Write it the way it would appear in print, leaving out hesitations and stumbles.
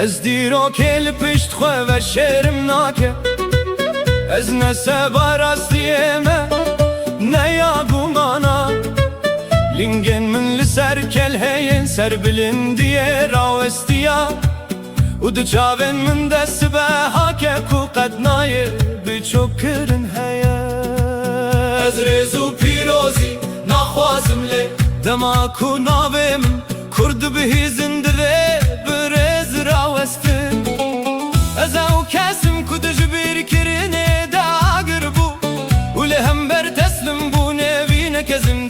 Ez dîro kêli pişt xwe ve şêrim nake Ez ne seba rastiyê me neya gumana Lingên min li ser kelheyên serbilindiyê rawestiya û di çavên min de sibehake ku qet nayê biçûk kirin heye Ez rêz û pîrozî naxwazim lê dema ku navê min Kurd bihîzin divê bi rêz rawestin Ez ew kesim ku di ji bîrkirinê de agir bû û lê hember teslim bû nevî nekezim